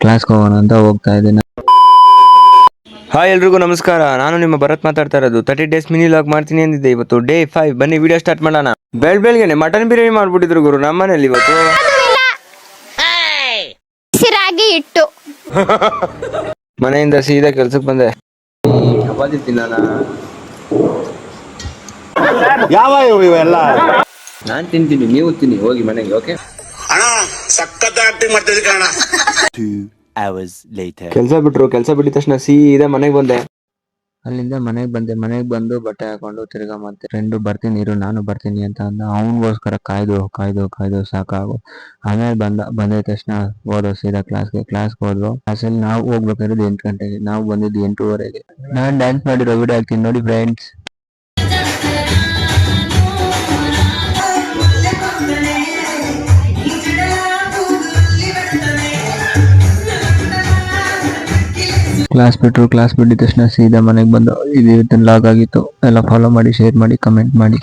ಕ್ಲಾಸ್ಗೆ ಹೋಗೋಣ ಅಂತ ಹೋಗ್ತಾ ಇದ್ದೀನಿ. ಹಾಯ್ ಎಲ್ರಿಗೂ ನಮಸ್ಕಾರ. ನಾನು ನಿಮ್ಮ ಭರತ್ ಮಾತಾಡ್ತಾ ಇರೋದು. 30 ಡೇಸ್ ಮಿನಿ ಲಾಗ್ ಮಾಡ್ತೀನಿ ಅಂದಿದ್ದೆ. ಇವತ್ತು ಡೇ 5. ಬನ್ನಿ ವಿಡಿಯೋ ಸ್ಟಾರ್ಟ್ ಮಾಡೋಣ. ಬೆಳಗ್ಗೆನೆ ಮಟನ್ ಬಿರಿಯಾನಿ ಮಾಡ್ಬಿಟ್ಟಿದ್ರು ಗುರು ನಮ್ಮ ಮನೇಲಿ ಇವತ್ತು. ರಾಗಿ ಹಿಟ್ಟು ಮನೆಯಿಂದ ಸೀದಾ ಕೆಲ್ಸಕ್ಕೆ ಬಂದೆ. ಚಪಾತಿ ತಿನ್ನೋಣ. ಯಾವ ಇವೆಲ್ಲ ನಾನ್ ತಿಂತೀನಿ, ನೀವು ತಿನ್ನಿ ಹೋಗಿ ಮನೆಗೆ. ಓಕೆ ಅಣ್ಣ ಸಖತ್ ಆಕ್ಟಿಂಗ್ ಮಾಡ್ತಿದ್ದೆ ಕಣ. 2 hours later. ಕೆಲಸ ಬಿಟ್ಟಿದ ತಕ್ಷಣ ಸೀದಾ ಮನೆಗೆ ಬಂದೆ. ಅಲ್ಲಿಂದ ಮನೆಗೆ ಬಂದು ಬಟ್ಟೆ ಹಾಕೊಂಡು ತಿರ್ಗಾ ಮತ್ತೆ ಫ್ರೆಂಡು ಬರ್ತೀನಿ ಇರು ನಾನು ಬರ್ತೀನಿ ಅಂತ ಅಂದ. ಅವನಿಗೋಸ್ಕರ ಕಾಯ್ದು ಸಾಕಾಗು. ಆಮೇಲೆ ಬಂದ ತಕ್ಷಣ ಹೋದೋ ಸೀದಾ ಕ್ಲಾಸ್ಗೆ ಹೋದ್ವು. ಕ್ಲಾಸಲ್ಲಿ ನಾವು ಹೋಗ್ಬೇಕಾಗಿರೋದು 8 ಗಂಟೆಗೆ, ನಾವು ಬಂದಿದ್ದು 8:30ಗೆ. ನಾನು ಡ್ಯಾನ್ಸ್ ಮಾಡಿರೋ ವಿಡಿಯೋ ಹಾಕ್ತೀನಿ ನೋಡಿ ಫ್ರೆಂಡ್ಸ್. ಕ್ಲಾಸ್ ಬಿಟ್ಟಿದ ತಕ್ಷಣ ಸೀದಾ ಮನೆಗೆ ಬಂದು ಇದು ಲಾಗ್ ಆಗಿತ್ತು. ಎಲ್ಲ ಫಾಲೋ ಮಾಡಿ, ಶೇರ್ ಮಾಡಿ, ಕಮೆಂಟ್ ಮಾಡಿ.